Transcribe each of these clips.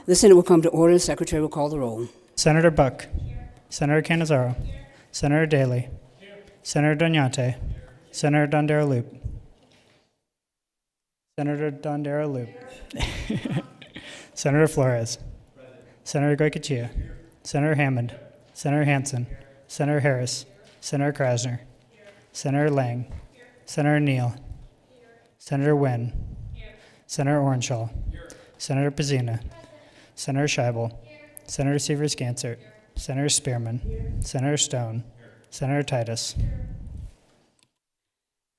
The Senate will come to order. The Secretary will call the roll. Senator Buck. Senator Cannizzaro. Senator Daley. Senator Doñate. Senator Dondera-Loop. Senator Dondera-Loop. Senator Flores. Senator Goycochea. Senator Hammond. Senator Hansen. Senator Harris. Senator Krasner. Senator Lang. Senator Neal. Senator Wynn. Senator Orenshaw. Senator Pizzina. Senator Scheibel. Senator Seavers-Gansert. Senator Spearman. Senator Stone. Senator Titus.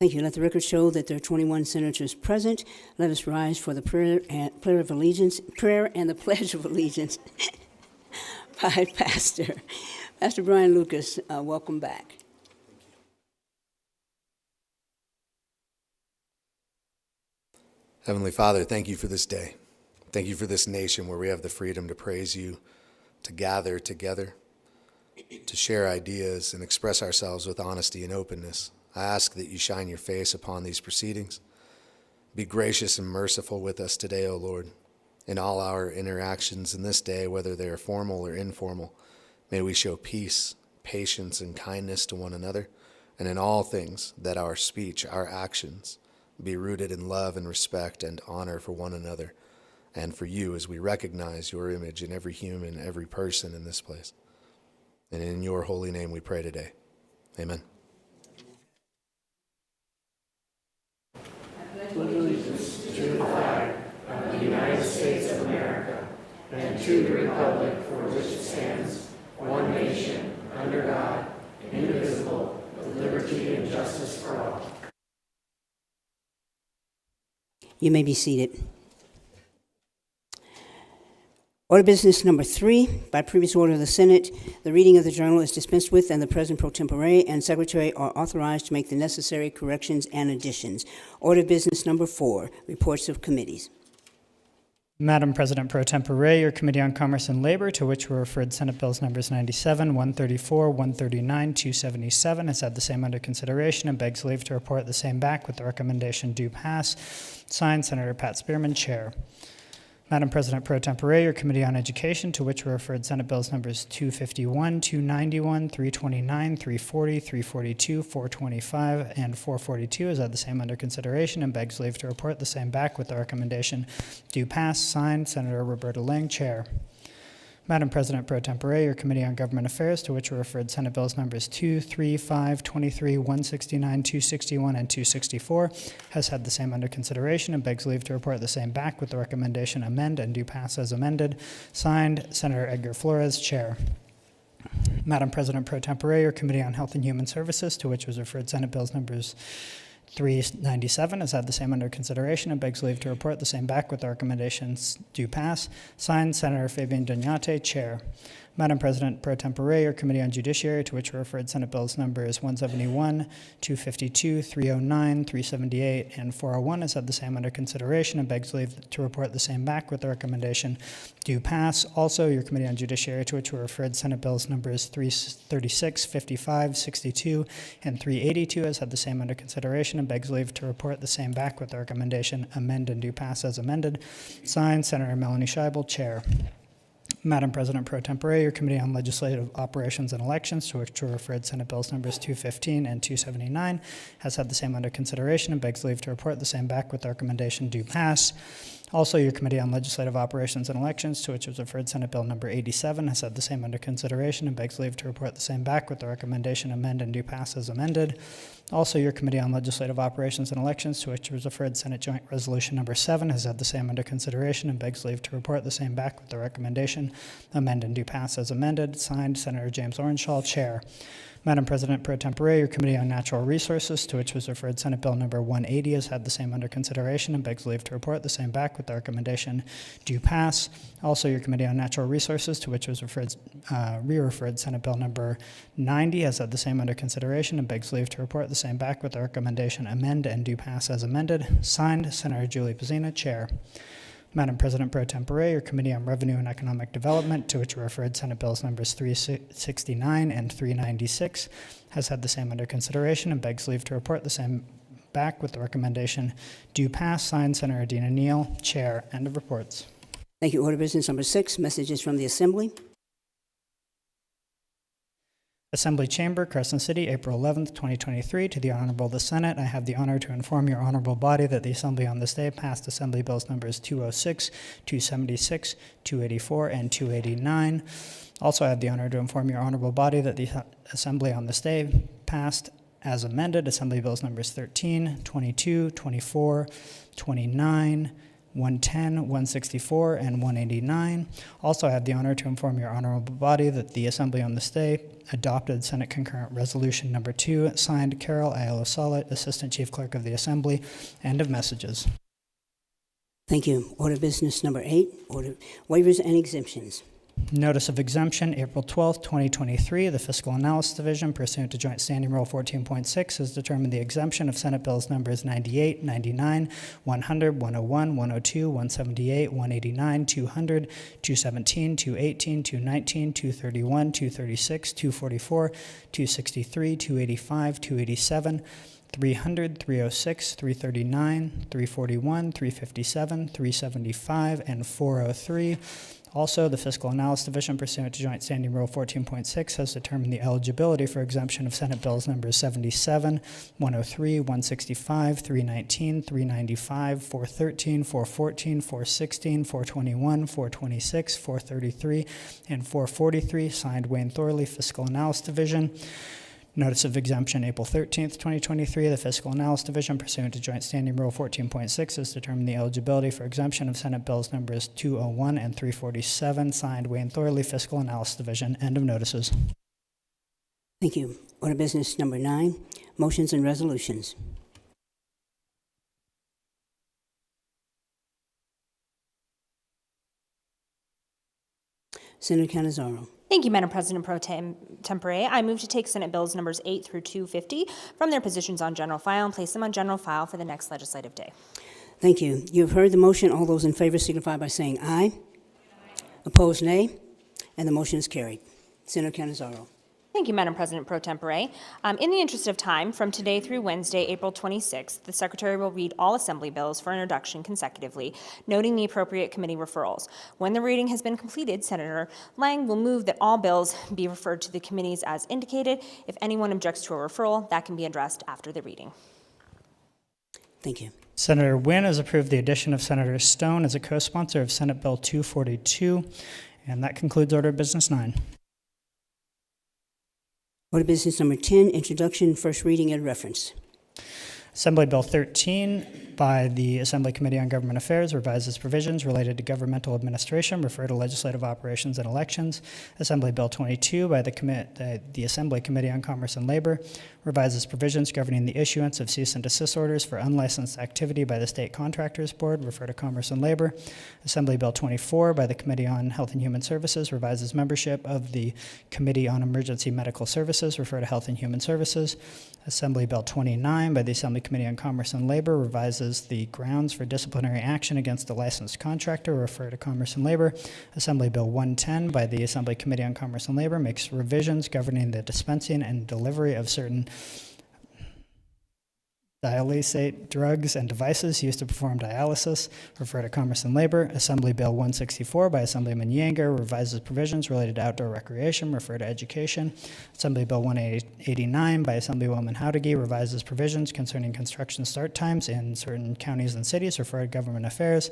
Thank you. Let the record show that there are 21 senators present. Let us rise for the prayer and the Pledge of Allegiance by Pastor Brian Lucas. Welcome back. Heavenly Father, thank you for this day. Thank you for this nation where we have the freedom to praise you, to gather together, to share ideas and express ourselves with honesty and openness. I ask that you shine your face upon these proceedings. Be gracious and merciful with us today, O Lord. In all our interactions in this day, whether they are formal or informal, may we show peace, patience, and kindness to one another, and in all things that our speech, our actions, be rooted in love and respect and honor for one another and for you as we recognize your image in every human, every person in this place. And in your holy name we pray today. Amen. Allegiance to the flag of the United States of America and to the republic for which it stands, one nation, under God, indivisible, with liberty and justice for all. You may be seated. Order business number 3. By previous order of the Senate, the reading of the journal is dispensed with, and the President pro tempore and Secretary are authorized to make the necessary corrections and additions. Order business number 4. Reports of committees. Madam President pro tempore, your Committee on Commerce and Labor, to which were referred Senate Bills numbers 97, 134, 139, 277, has had the same under consideration and begs leave to report the same back with the recommendation do pass. Signed, Senator Pat Spearman, Chair. Madam President pro tempore, your Committee on Education, to which were referred Senate Bills numbers 251, 291, 329, 340, 342, 425, and 442, has had the same under consideration and begs leave to report the same back with the recommendation do pass. Signed, Senator Roberta Lang, Chair. Madam President pro tempore, your Committee on Government Affairs, to which were referred Senate Bills numbers 2, 3, 5, 23, 169, 261, and 264, has had the same under consideration and begs leave to report the same back with the recommendation amend and do pass as amended. Signed, Senator Edgar Flores, Chair. Madam President pro tempore, your Committee on Health and Human Services, to which was referred Senate Bills numbers 397, has had the same under consideration and begs leave to report the same back with the recommendations do pass. Signed, Senator Fabian Doñate, Chair. Madam President pro tempore, your Committee on Judiciary, to which were referred Senate Bills numbers 171, 252, 309, 378, and 401, has had the same under consideration and begs leave to report the same back with the recommendation do pass. Also, your Committee on Judiciary, to which were referred Senate Bills numbers 336, 55, 62, and 382, has had the same under consideration and begs leave to report the same back with the recommendation amend and do pass as amended. Signed, Senator Melanie Scheibel, Chair. Madam President pro tempore, your Committee on Legislative Operations and Elections, to which were referred Senate Bills numbers 215 and 279, has had the same under consideration and begs leave to report the same back with the recommendation do pass. Also, your Committee on Legislative Operations and Elections, to which was referred Senate Bill number 87, has had the same under consideration and begs leave to report the same back with the recommendation amend and do pass as amended. Also, your Committee on Legislative Operations and Elections, to which was referred Senate Joint Resolution number 7, has had the same under consideration and begs leave to report the same back with the recommendation amend and do pass as amended. Signed, Senator James Orenshaw, Chair. Madam President pro tempore, your Committee on Natural Resources, to which was referred Senate Bill number 180, has had the same under consideration and begs leave to report the same back with the recommendation do pass. Also, your Committee on Natural Resources, to which was referred, re-referred Senate Bill number 90, has had the same under consideration and begs leave to report the same back with the recommendation amend and do pass as amended. Signed, Senator Julie Pizzina, Chair. Madam President pro tempore, your Committee on Revenue and Economic Development, to which were referred Senate Bills numbers 369 and 396, has had the same under consideration and begs leave to report the same back with the recommendation do pass. Signed, Senator Dina Neal, Chair. End of reports. Thank you. Order business number 6, messages from the Assembly. Assembly Chamber, Crescent City, April 11th, 2023. To the Honorable the Senate, I have the honor to inform your honorable body that the Assembly on this day passed Assembly Bills numbers 206, 276, 284, and 289. Also, I have the honor to inform your honorable body that the Assembly on this day passed, as amended, Assembly Bills numbers 13, 22, 24, 29, 110, 164, and 189. Also, I have the honor to inform your honorable body that the Assembly on this day adopted Senate Concurrent Resolution Number 2, signed Carol Ayala Salat, Assistant Chief Clerk of the Assembly. End of messages. Thank you. Order business number 8, order waivers and exemptions. Notice of exemption, April 12th, 2023. The Fiscal Analysis Division, pursuant to Joint Standing Rule 14.6, has determined the exemption of Senate Bills numbers 98, 99, 100, 101, 102, 178, 189, 200, 217, 218, 219, 231, 236, 244, 263, 285, 287, 300, 306, 339, 341, 357, 375, and 403. Also, the Fiscal Analysis Division, pursuant to Joint Standing Rule 14.6, has determined the eligibility for exemption of Senate Bills numbers 77, 103, 165, 319, 395, 413, 414, 416, 421, 426, 433, and 443, signed Wayne Thorley, Fiscal Analysis Division. Notice of exemption, April 13th, 2023. The Fiscal Analysis Division, pursuant to Joint Standing Rule 14.6, has determined the eligibility for exemption of Senate Bills numbers 201 and 347, signed Wayne Thorley, Fiscal Analysis Division. End of notices. Thank you. Order business number 9, motions and resolutions. Senator Canizaro. Thank you, Madam President Pro Tempore. I move to take Senate Bills numbers 8 through 250 from their positions on general file and place them on general file for the next legislative day. Thank you. You have heard the motion. All those in favor signify by saying aye. Opposed, nay. And the motion is carried. Senator Canizaro. Thank you, Madam President Pro Tempore. In the interest of time, from today through Wednesday, April 26th, the Secretary will read all Assembly bills for introduction consecutively, noting the appropriate committee referrals. When the reading has been completed, Senator Lang will move that all bills be referred to the committees as indicated. If anyone objects to a referral, that can be addressed after the reading. Thank you. Senator Wynne has approved the addition of Senator Stone as a co-sponsor of Senate Bill 242, and that concludes Order of Business 9. Order business number 10, introduction, first reading, and reference. Assembly Bill 13 by the Assembly Committee on Government Affairs revises provisions related to governmental administration, refer to legislative operations and elections. Assembly Bill 22 by the Assembly Committee on Commerce and Labor revises provisions governing the issuance of cease and desist orders for unlicensed activity by the State Contractors Board, refer to Commerce and Labor. Assembly Bill 24 by the Committee on Health and Human Services revises membership of the Committee on Emergency Medical Services, refer to Health and Human Services. Assembly Bill 29 by the Assembly Committee on Commerce and Labor revises the grounds for disciplinary action against a licensed contractor, refer to Commerce and Labor. Assembly Bill 110 by the Assembly Committee on Commerce and Labor makes revisions governing the dispensing and delivery of certain dialysate drugs and devices used to perform dialysis, refer to Commerce and Labor. Assembly Bill 164 by Assemblyman Yeager revises provisions related to outdoor recreation, refer to Education. Assembly Bill 189 by Assemblywoman Howdegi revises provisions concerning construction start times in certain counties and cities, refer to Government Affairs.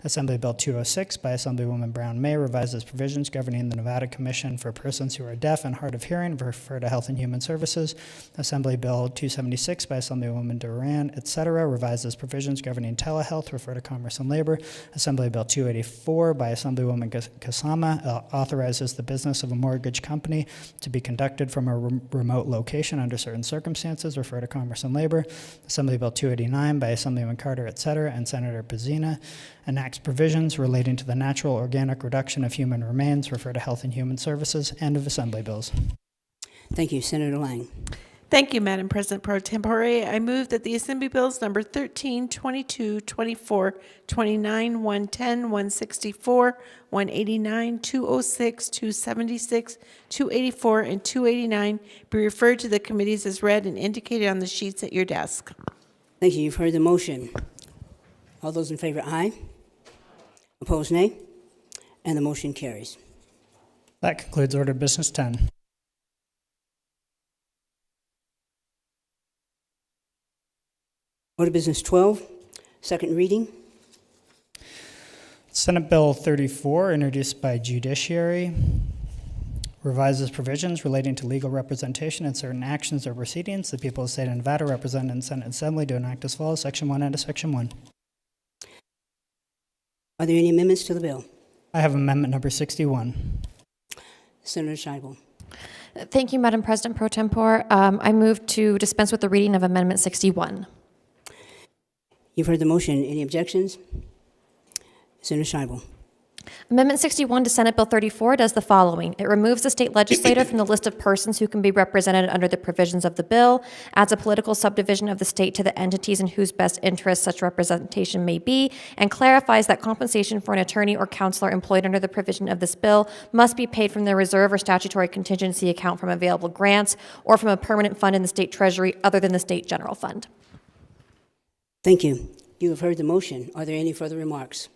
Assembly Bill 206 by Assemblywoman Brown May revises provisions governing the Nevada Commission for Persons Who Are Deaf and Hard of Hearing, refer to Health and Human Services. Assembly Bill 276 by Assemblywoman Duran, etc., revises provisions governing telehealth, refer to Commerce and Labor. Assembly Bill 284 by Assemblywoman Kasama authorizes the business of a mortgage company to be conducted from a remote location under certain circumstances, refer to Commerce and Labor. Assembly Bill 289 by Assemblyman Carter, etc., and Senator Pazina enacts provisions relating to the natural organic reduction of human remains, refer to Health and Human Services. End of Assembly bills. Thank you. Senator Lang. Thank you, Madam President Pro Tempore. I move that the Assembly Bills number 13, 22, 24, 29, 110, 164, 189, 206, 276, 284, and 289 be referred to the committees as read and indicated on the sheets at your desk. Thank you. You've heard the motion. All those in favor, aye. Opposed, nay. And the motion carries. That concludes Order of Business 10. Order of Business 12, second reading. Senate Bill 34, introduced by Judiciary, revises provisions relating to legal representation in certain actions or proceedings. The people of the state of Nevada, represented in Senate Assembly, do enact as follows. Section 1 and to Section 1. Are there any amendments to the bill? I have amendment number 61. Senator Scheibel. Thank you, Madam President Pro Tempore. I move to dispense with the reading of Amendment 61. You've heard the motion. Any objections? Senator Scheibel. Amendment 61 to Senate Bill 34 does the following. It removes the state legislator from the list of persons who can be represented under the provisions of the bill, adds a political subdivision of the state to the entities in whose best interest such representation may be, and clarifies that compensation for an attorney or counselor employed under the provision of this bill must be paid from the reserve or statutory contingency account from available grants or from a permanent fund in the state treasury other than the state general fund. Thank you. You have heard the motion. Are there any further remarks?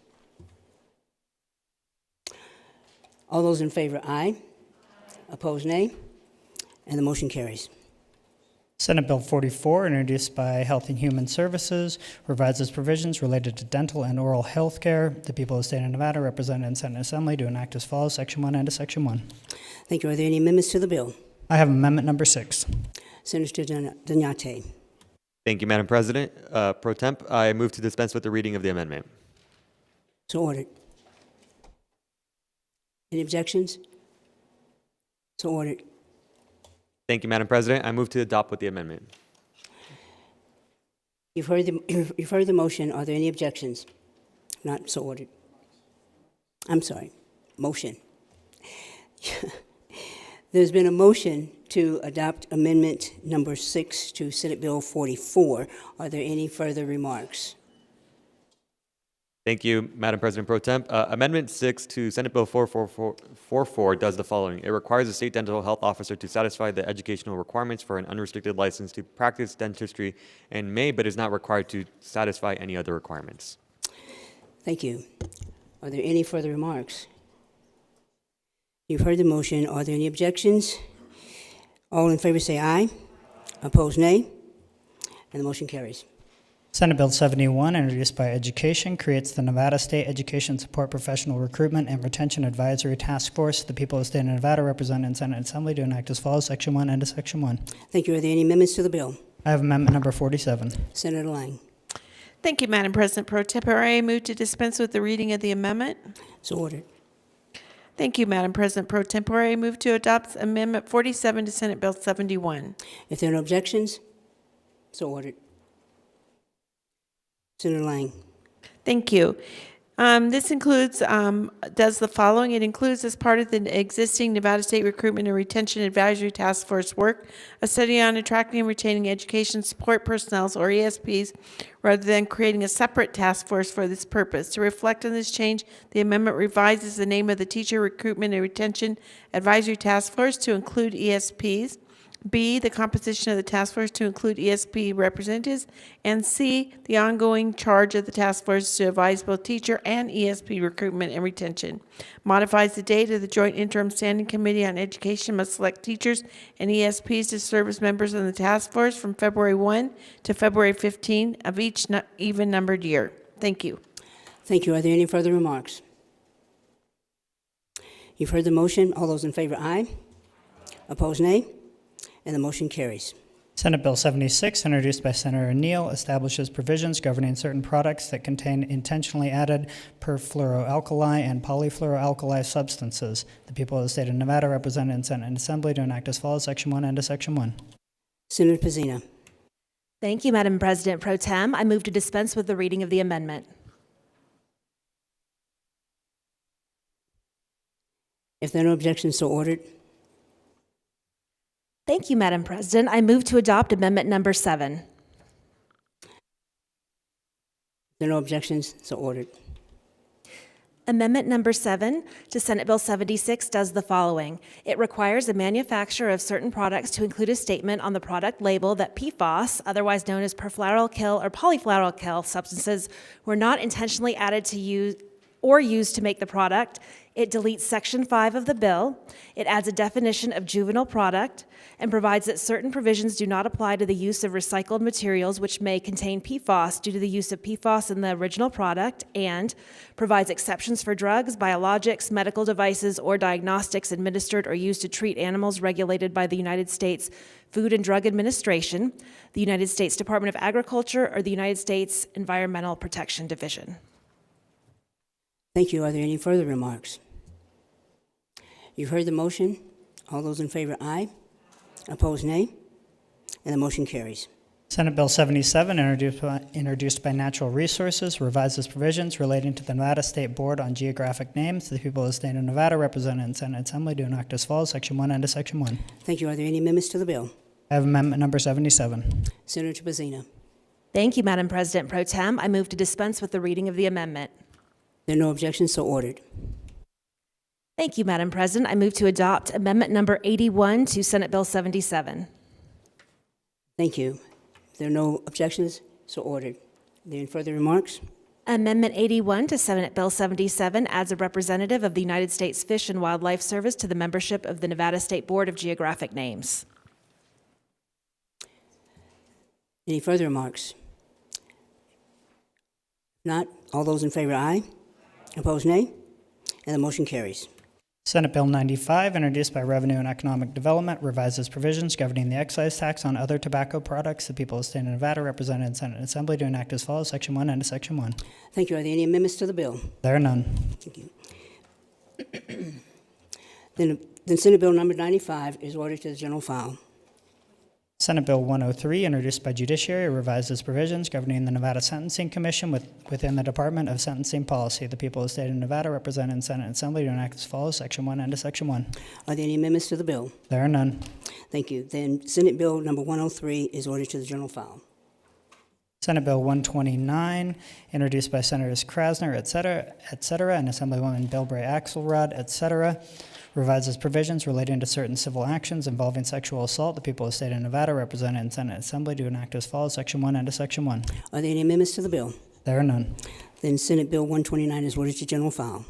All those in favor, aye. Opposed, nay. And the motion carries. Senate Bill 44, introduced by Health and Human Services, revises provisions related to dental and oral health care. The people of the state of Nevada, represented in Senate Assembly, do enact as follows. Section 1 and to Section 1. Thank you. Are there any amendments to the bill? I have amendment number 6. Senator Danyate. Thank you, Madam President. Pro Temp, I move to dispense with the reading of the amendment. So ordered. Any objections? So ordered. Thank you, Madam President. I move to adopt with the amendment. You've heard the motion. Are there any objections? Not so ordered. I'm sorry. Motion. There's been a motion to adopt amendment number 6 to Senate Bill 44. Are there any further remarks? Thank you, Madam President Pro Temp. Amendment 6 to Senate Bill 4444 does the following. It requires a state dental health officer to satisfy the educational requirements for an unrestricted license to practice dentistry and may, but is not required to satisfy any other requirements. Thank you. Are there any further remarks? You've heard the motion. Are there any objections? All in favor say aye. Opposed, nay. And the motion carries. Senate Bill 71, introduced by Education, creates the Nevada State Education Support Professional Recruitment and Retention Advisory Task Force. The people of the state of Nevada, represented in Senate Assembly, do enact as follows. Section 1 and to Section 1. Thank you. Are there any amendments to the bill? I have amendment number 47. Senator Lang. Thank you, Madam President Pro Tempore. I move to dispense with the reading of the amendment. So ordered. Thank you, Madam President Pro Tempore. I move to adopt Amendment 47 to Senate Bill 71. If there are no objections, so ordered. Senator Lang. Thank you. This includes, does the following. It includes, as part of the existing Nevada State Recruitment and Retention Advisory Task Force work, a study on attracting and retaining education support personnel, or ESPs, rather than creating a separate task force for this purpose. To reflect on this change, the amendment revises the name of the Teacher Recruitment and Retention Advisory Task Force to include ESPs. B, the composition of the task force to include ESP representatives, and C, the ongoing charge of the task force to advise both teacher and ESP recruitment and retention. Modifies the date of the Joint Interim Standing Committee on Education must select teachers and ESPs to serve as members of the task force from February 1 to February 15 of each even-numbered year. Thank you. Thank you. Are there any further remarks? You've heard the motion. All those in favor, aye. Opposed, nay. And the motion carries. Senate Bill 76, introduced by Senator Neal, establishes provisions governing certain products that contain intentionally added perfluoroalkali and polyfluoroalkali substances. The people of the state of Nevada, represented in Senate and Assembly, do enact as follows. Section 1 and to Section 1. Senator Pizzina. Thank you, Madam President Pro Tem. I move to dispense with the reading of the amendment. If there are no objections, so ordered. Thank you, Madam President. I move to adopt amendment number 7. If there are no objections, so ordered. Amendment number 7 to Senate Bill 76 does the following. It requires the manufacturer of certain products to include a statement on the product label that PFAS, otherwise known as perfluoroalkyl or polyfluoroalkyl substances, were not intentionally added to use or used to make the product, It deletes Section 5 of the bill. It adds a definition of juvenile product and provides that certain provisions do not apply to the use of recycled materials which may contain PFAS due to the use of PFAS in the original product, and provides exceptions for drugs, biologics, medical devices, or diagnostics administered or used to treat animals regulated by the United States Food and Drug Administration, the United States Department of Agriculture, or the United States Environmental Protection Division. Thank you. Are there any further remarks? You've heard the motion. All those in favor, aye. Opposed, nay. And the motion carries. Senate Bill 77, introduced by Natural Resources, revises provisions relating to the Nevada State Board on Geographic Names. The people of the state of Nevada, represented in Senate Assembly, do enact as follows, Section 1 and to Section 1. Thank you. Are there any amendments to the bill? I have amendment number 77. Senator Bazina. Thank you, Madam President Pro Tem. I move to dispense with the reading of the amendment. There are no objections, so ordered. Thank you, Madam President. I move to adopt Amendment Number 81 to Senate Bill 77. Thank you. There are no objections, so ordered. Are there any further remarks? Amendment 81 to Senate Bill 77 adds a representative of the United States Fish and Wildlife Service to the membership of the Nevada State Board of Geographic Names. Any further remarks? Not. All those in favor, aye. Opposed, nay. And the motion carries. Senate Bill 95, introduced by Revenue and Economic Development, revises provisions governing the excise tax on other tobacco products. The people of the state of Nevada, represented in Senate Assembly, do enact as follows, Section 1 and to Section 1. Thank you. Are there any amendments to the bill? There are none. Thank you. Then Senate Bill number 95 is ordered to the general file. Senate Bill 103, introduced by Judiciary, revises provisions governing the Nevada Sentencing Commission within the Department of Sentencing Policy. The people of the state of Nevada, represented in Senate Assembly, do enact as follows, Section 1 and to Section 1. Are there any amendments to the bill? There are none. Thank you. Then Senate Bill number 103 is ordered to the general file. Senate Bill 129, introduced by Senators Krasner, et cetera, and Assemblywoman Bilbray Axelrod, et cetera, revises provisions relating to certain civil actions involving sexual assault. The people of the state of Nevada, represented in Senate Assembly, do enact as follows, Section 1 and to Section 1. Are there any amendments to the bill? There are none. Then Senate Bill 129 is ordered to general file.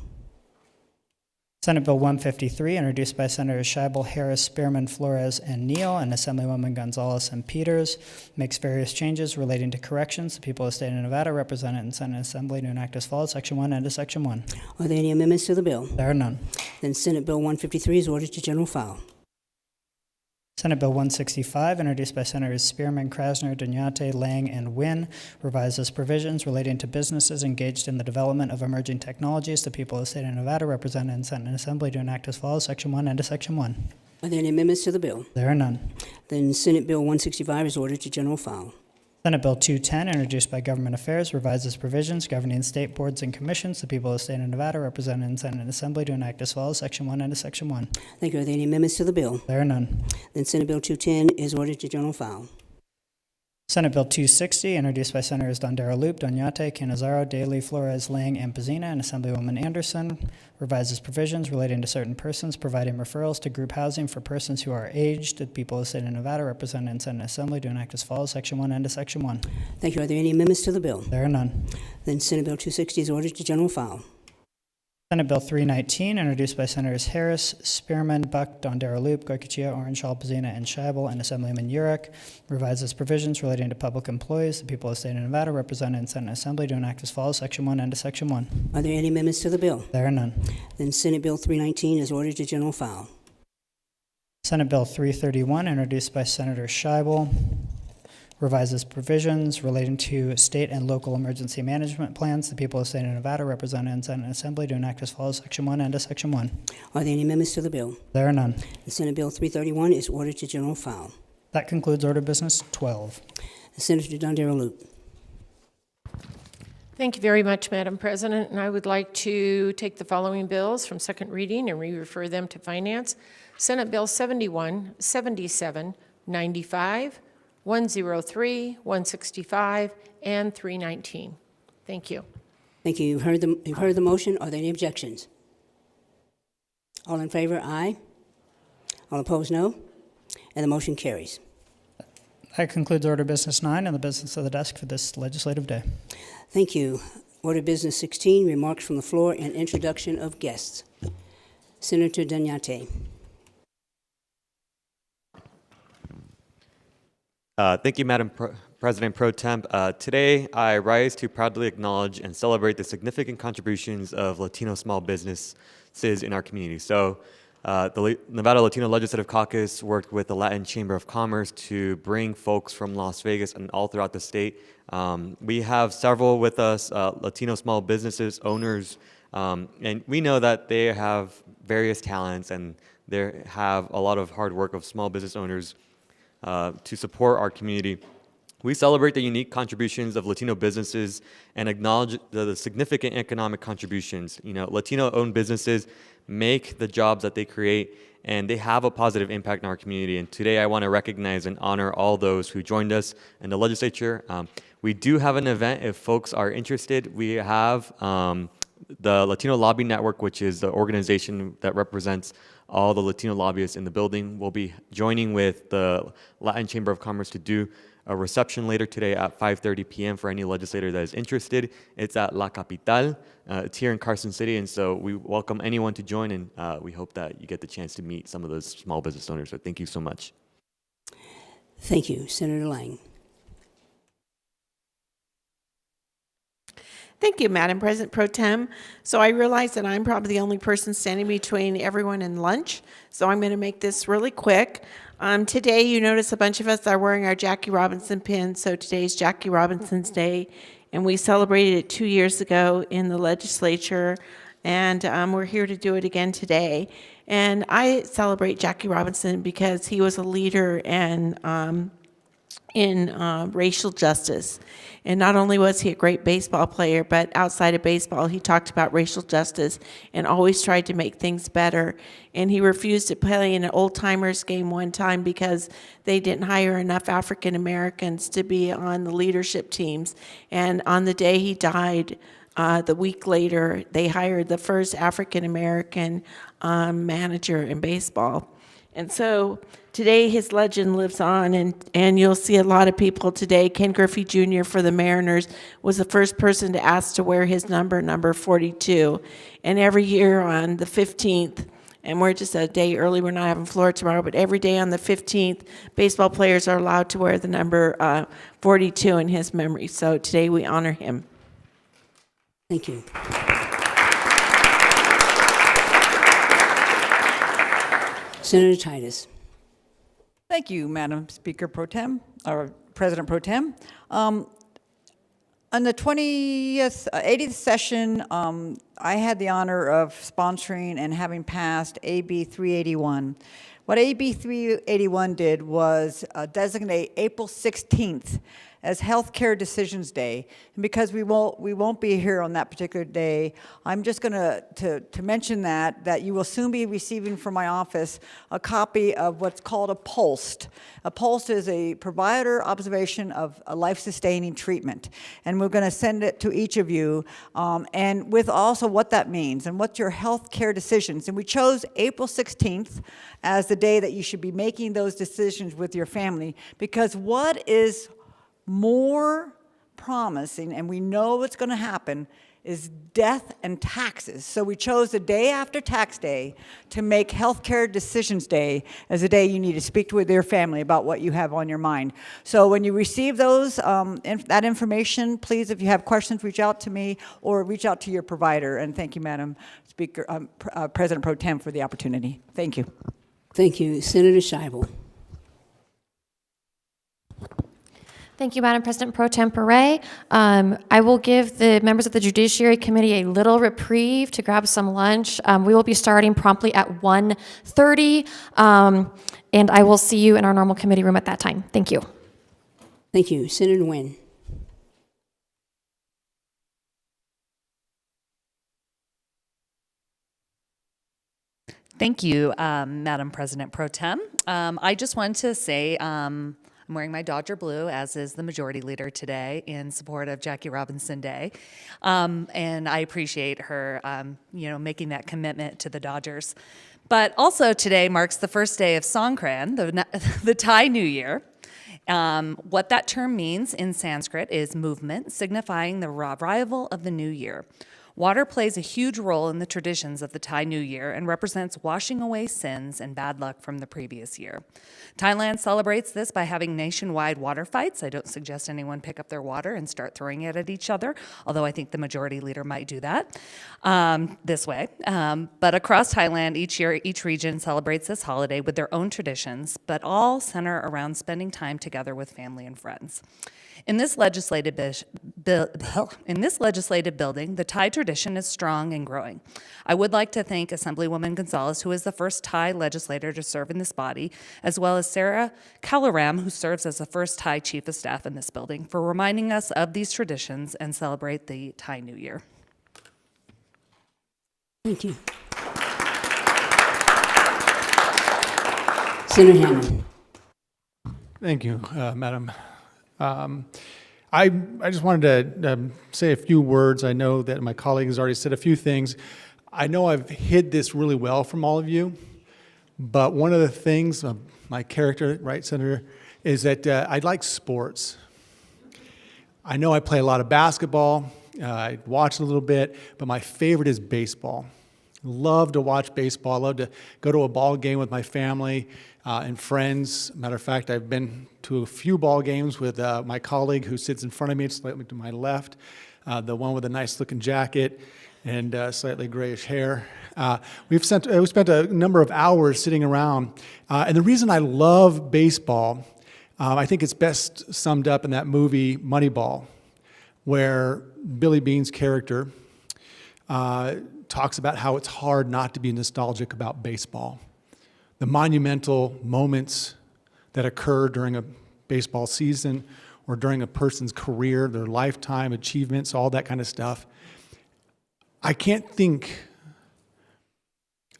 Senate Bill 153, introduced by Senators Scheibel, Harris, Spearman, Flores, and Neal, and Assemblywoman Gonzalez and Peters, makes various changes relating to corrections. The people of the state of Nevada, represented in Senate Assembly, do enact as follows, Section 1 and to Section 1. Are there any amendments to the bill? There are none. Then Senate Bill 153 is ordered to general file. Senate Bill 165, introduced by Senators Spearman, Krasner, Dunyate, Lang, and Wynn, revises provisions relating to businesses engaged in the development of emerging technologies. The people of the state of Nevada, represented in Senate Assembly, do enact as follows, Section 1 and to Section 1. Are there any amendments to the bill? There are none. Then Senate Bill 165 is ordered to general file. Senate Bill 210, introduced by Government Affairs, revises provisions governing state boards and commissions. The people of the state of Nevada, represented in Senate Assembly, do enact as follows, Section 1 and to Section 1. Thank you. Are there any amendments to the bill? There are none. Then Senate Bill 210 is ordered to general file. Senate Bill 260, introduced by Senators Dondero Loop, Dunyate, Canizaro, Daly, Flores, Lang, and Pazina, and Assemblywoman Anderson, revises provisions relating to certain persons providing referrals to group housing for persons who are aged. The people of the state of Nevada, represented in Senate Assembly, do enact as follows, Section 1 and to Section 1. Thank you. Are there any amendments to the bill? There are none. Then Senate Bill 260 is ordered to general file. Senate Bill 319, introduced by Senators Harris, Spearman, Buck, Dondero Loop, Goycochea, Orenshall, Pazina, and Scheibel, and Assemblyman Urich, revises provisions relating to public employees. The people of the state of Nevada, represented in Senate Assembly, do enact as follows, Section 1 and to Section 1. Are there any amendments to the bill? There are none. Then Senate Bill 319 is ordered to general file. Senate Bill 331, introduced by Senator Scheibel, revises provisions relating to state and local emergency management plans. The people of the state of Nevada, represented in Senate Assembly, do enact as follows, Section 1 and to Section 1. Are there any amendments to the bill? There are none. The Senate Bill 331 is ordered to general file. That concludes Order Business 12. Senator Dondero Loop. Thank you very much, Madam President, and I would like to take the following bills from second reading and re-refer them to Finance. Senate Bill 71, 77, 95, 103, 165, and 319. Thank you. Thank you. You've heard the motion. Are there any objections? All in favor, aye. All opposed, no. And the motion carries. That concludes Order Business 9 and the business of the desk for this legislative day. Thank you. Order Business 16, remarks from the floor and introduction of guests. Senator Danyate. Thank you, Madam President Pro Temp. Today, I rise to proudly acknowledge and celebrate the significant contributions of Latino small businesses in our community. So, the Nevada Latino Legislative Caucus worked with the Latin Chamber of Commerce to bring folks from Las Vegas and all throughout the state. We have several with us, Latino small businesses, owners, and we know that they have various talents and they have a lot of hard work of small business owners to support our community. We celebrate the unique contributions of Latino businesses and acknowledge the significant economic contributions. You know, Latino-owned businesses make the jobs that they create, and they have a positive impact in our community. And today I want to recognize and honor all those who joined us in the legislature. We do have an event if folks are interested. We have the Latino Lobby Network, which is the organization that represents all the Latino lobbyists in the building. We'll be joining with the Latin Chamber of Commerce to do a reception later today at 5:30 p.m. for any legislator that is interested. It's at La Capital. It's here in Carson City, and so we welcome anyone to join, and we hope that you get the chance to meet some of those small business owners. So thank you so much. Thank you. Senator Lang. Thank you, Madam President Pro Tem. So I realize that I'm probably the only person standing between everyone and lunch, so I'm going to make this really quick. Today, you notice a bunch of us are wearing our Jackie Robinson pins, so today's Jackie Robinson's Day, and we celebrated it 2 years ago in the legislature, and we're here to do it again today. And I celebrate Jackie Robinson because he was a leader and in racial justice. And not only was he a great baseball player, but outside of baseball, he talked about racial justice and always tried to make things better. And he refused to play in an old-timers game one time because they didn't hire enough African Americans to be on the leadership teams. And on the day he died, the week later, they hired the first African American manager in baseball. And so today his legend lives on, and you'll see a lot of people today. Ken Griffey Jr. for the Mariners was the first person to ask to wear his number 42. And every year on the 15th, and we're just a day early, we're not having Florida tomorrow, but every day on the 15th, baseball players are allowed to wear the number 42 in his memory. So today we honor him. Thank you. Senator Titus. Thank you, Madam Speaker Pro Tem, or President Pro Tem. On the 80th session, I had the honor of sponsoring and having passed AB 381. What AB 381 did was designate April 16th as Healthcare Decisions Day. And because we won't be here on that particular day, I'm just going to mention that you will soon be receiving from my office a copy of what's called a POLST. A POLST is a provider observation of a life-sustaining treatment. And we're going to send it to each of you, and with also what that means and what's your healthcare decisions. And we chose April 16th as the day that you should be making those decisions with your family, because what is more promising, and we know what's going to happen, is death and taxes. So we chose the day after tax day to make Healthcare Decisions Day as a day you need to speak with your family about what you have on your mind. So when you receive those, that information, please, if you have questions, reach out to me or reach out to your provider. And thank you, Madam Speaker, President Pro Tem, for the opportunity. Thank you. Thank you. Senator Scheibel. Thank you, Madam President Pro Tempore. I will give the members of the Judiciary Committee a little reprieve to grab some lunch. We will be starting promptly at 1:30, and I will see you in our normal committee room at that time. Thank you. Thank you. Senator Nguyen. Thank you, Madam President Pro Tem. I just wanted to say I'm wearing my Dodger blue, as is the majority leader today, in support of Jackie Robinson Day. And I appreciate her, making that commitment to the Dodgers. But also today marks the first day of Songkran, the Thai New Year. What that term means in Sanskrit is movement, signifying the arrival of the new year. Water plays a huge role in the traditions of the Thai New Year and represents washing away sins and bad luck from the previous year. Thailand celebrates this by having nationwide water fights. I don't suggest anyone pick up their water and start throwing it at each other, although I think the majority leader might do that this way. But across Thailand, each year, each region celebrates this holiday with their own traditions, but all center around spending time together with family and friends. In this legislative building, the Thai tradition is strong and growing. I would like to thank Assemblywoman Gonzalez, who is the first Thai legislator to serve in this body, as well as Sarah Kalaram, who serves as the first Thai chief of staff in this building, for reminding us of these traditions and celebrate the Thai New Year. Thank you. Senator Hammond. Thank you, Madam. I just wanted to say a few words. I know that my colleague has already said a few things. I know I've hid this really well from all of you, but one of the things, my character, right, Senator, is that I like sports. I know I play a lot of basketball. I watch a little bit, but my favorite is baseball. Love to watch baseball. I love to go to a ball game with my family and friends. Matter of fact, I've been to a few ball games with my colleague who sits in front of me, slightly to my left, the one with a nice-looking jacket and slightly grayish hair. We spent a number of hours sitting around, and the reason I love baseball, I think it's best summed up in that movie Moneyball, where Billy Bean's character talks about how it's hard not to be nostalgic about baseball. The monumental moments that occur during a baseball season or during a person's career, their lifetime achievements, all that kind of stuff. I can't think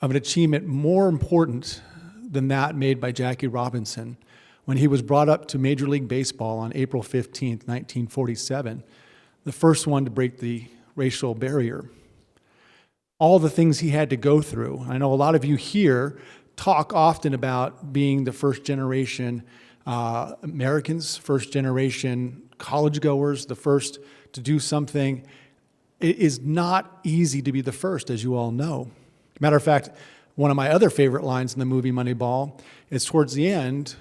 of an achievement more important than that made by Jackie Robinson when he was brought up to Major League Baseball on April 15th, 1947, the first one to break the racial barrier. All the things he had to go through. I know a lot of you here talk often about being the first generation Americans, first generation college goers, the first to do something. It is not easy to be the first, as you all know. Matter of fact, one of my other favorite lines in the movie Moneyball is towards the end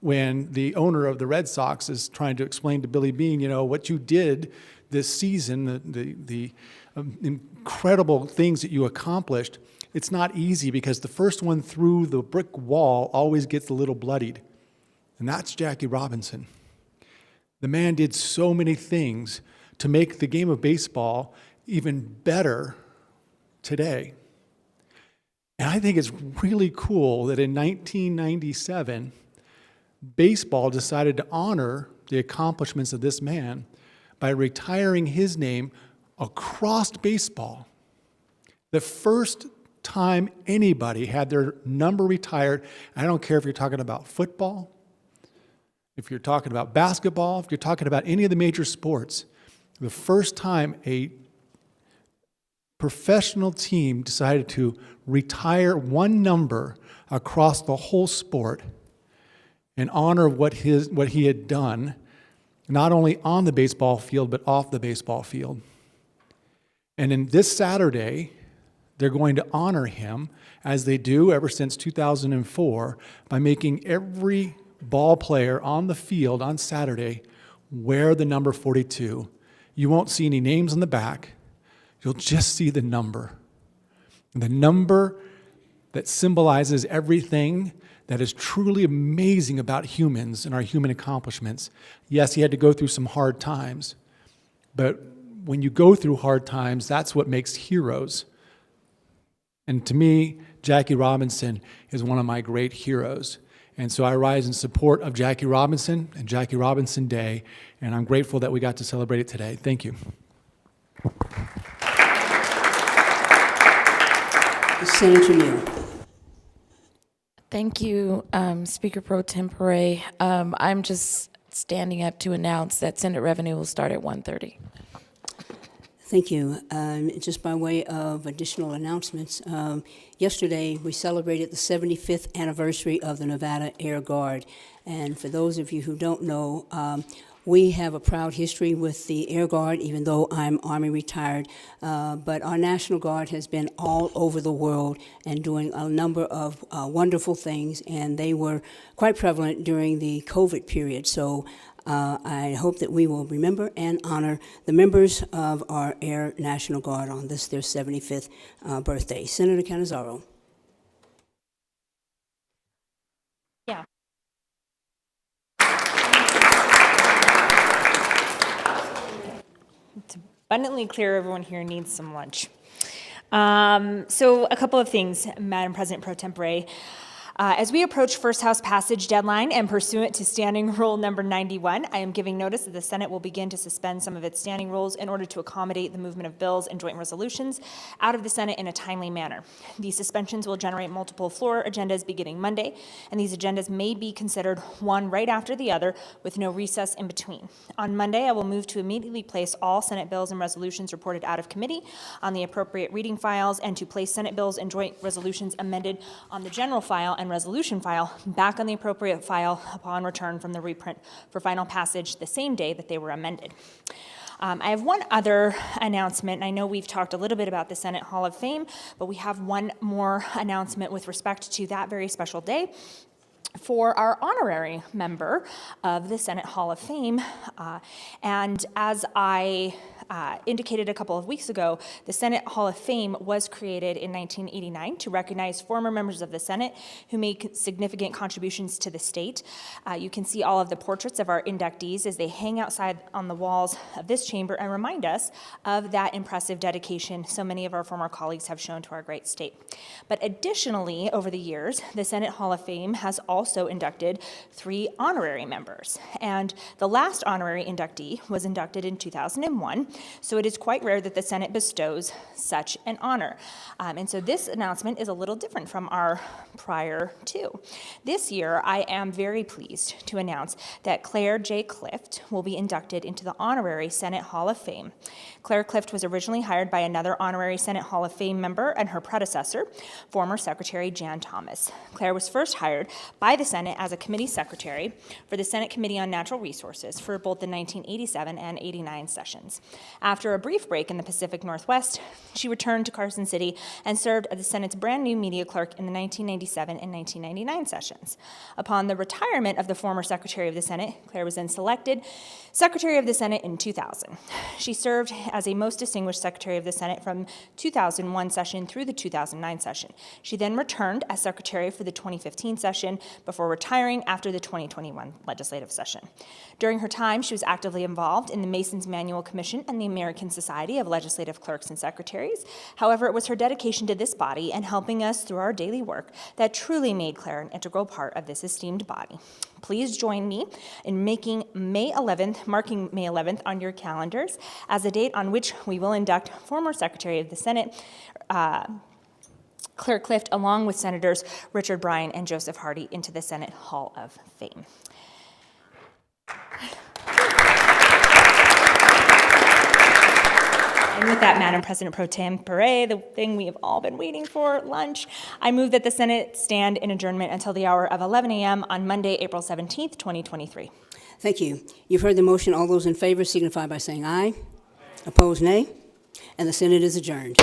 when the owner of the Red Sox is trying to explain to Billy Bean, what you did this season, the incredible things that you accomplished. It's not easy because the first one through the brick wall always gets a little bloodied. And that's Jackie Robinson. The man did so many things to make the game of baseball even better today. And I think it's really cool that in 1997, baseball decided to honor the accomplishments of this man by retiring his name across baseball. The first time anybody had their number retired, I don't care if you're talking about football, if you're talking about basketball, if you're talking about any of the major sports, the first time a professional team decided to retire one number across the whole sport in honor of what he had done, not only on the baseball field, but off the baseball field. And in this Saturday, they're going to honor him, as they do ever since 2004, by making every ball player on the field on Saturday wear the number 42. You won't see any names on the back. You'll just see the number. The number that symbolizes everything that is truly amazing about humans and our human accomplishments. Yes, he had to go through some hard times, but when you go through hard times, that's what makes heroes. And to me, Jackie Robinson is one of my great heroes. And so I rise in support of Jackie Robinson and Jackie Robinson Day, and I'm grateful that we got to celebrate it today. Thank you. Senator Neal. Thank you, Speaker Pro Tempore. I'm just standing up to announce that Senate revenue will start at 1:30. Thank you. Just by way of additional announcements, yesterday we celebrated the 75th anniversary of the Nevada Air Guard. And for those of you who don't know, We have a proud history with the Air Guard, even though I'm Army retired, but our National Guard has been all over the world and doing a number of wonderful things, and they were quite prevalent during the COVID period. So I hope that we will remember and honor the members of our Air National Guard on this, their 75th birthday. Senator Cannizzaro. Yeah. It's abundantly clear everyone here needs some lunch. So a couple of things, Madam President Pro Tempore. As we approach first House passage deadline and pursuant to Standing Rule number 91, I am giving notice that the Senate will begin to suspend some of its standing rules in order to accommodate the movement of bills and joint resolutions out of the Senate in a timely manner. These suspensions will generate multiple floor agendas beginning Monday, and these agendas may be considered one right after the other with no recess in between. On Monday, I will move to immediately place all Senate bills and resolutions reported out of committee on the appropriate reading files and to place Senate bills and joint resolutions amended on the general file and resolution file back on the appropriate file upon return from the reprint for final passage the same day that they were amended. I have one other announcement, and I know we've talked a little bit about the Senate Hall of Fame, but we have one more announcement with respect to that very special day for our honorary member of the Senate Hall of Fame. And as I indicated a couple of weeks ago, the Senate Hall of Fame was created in 1989 to recognize former members of the Senate who made significant contributions to the state. You can see all of the portraits of our inductees as they hang outside on the walls of this chamber and remind us of that impressive dedication so many of our former colleagues have shown to our great state. But additionally, over the years, the Senate Hall of Fame has also inducted 3 honorary members. And the last honorary inductee was inducted in 2001, so it is quite rare that the Senate bestows such an honor. And so this announcement is a little different from our prior 2. This year, I am very pleased to announce that Claire J. Clift will be inducted into the honorary Senate Hall of Fame. Claire Clift was originally hired by another honorary Senate Hall of Fame member and her predecessor, former Secretary Jan Thomas. Claire was first hired by the Senate as a committee secretary for the Senate Committee on Natural Resources for both the 1987 and 89 sessions. After a brief break in the Pacific Northwest, she returned to Carson City and served as the Senate's brand new media clerk in the 1997 and 1999 sessions. Upon the retirement of the former Secretary of the Senate, Claire was then selected Secretary of the Senate in 2000. She served as a most distinguished Secretary of the Senate from 2001 session through the 2009 session. She then returned as Secretary for the 2015 session before retiring after the 2021 legislative session. During her time, she was actively involved in the Mason's Manual Commission and the American Society of Legislative Clerks and Secretaries. However, it was her dedication to this body and helping us through our daily work that truly made Claire an integral part of this esteemed body. Please join me in marking May 11th on your calendars as a date on which we will induct former Secretary of the Senate, Claire Clift, along with Senators Richard Bryan and Joseph Hardy, into the Senate Hall of Fame. And with that, Madam President Pro Tempore, the thing we have all been waiting for, lunch, I move that the Senate stand in adjournment until the hour of 11 a.m. on Monday, April 17th, 2023. Thank you. You've heard the motion. All those in favor signify by saying aye. Opposed, nay. And the Senate is adjourned.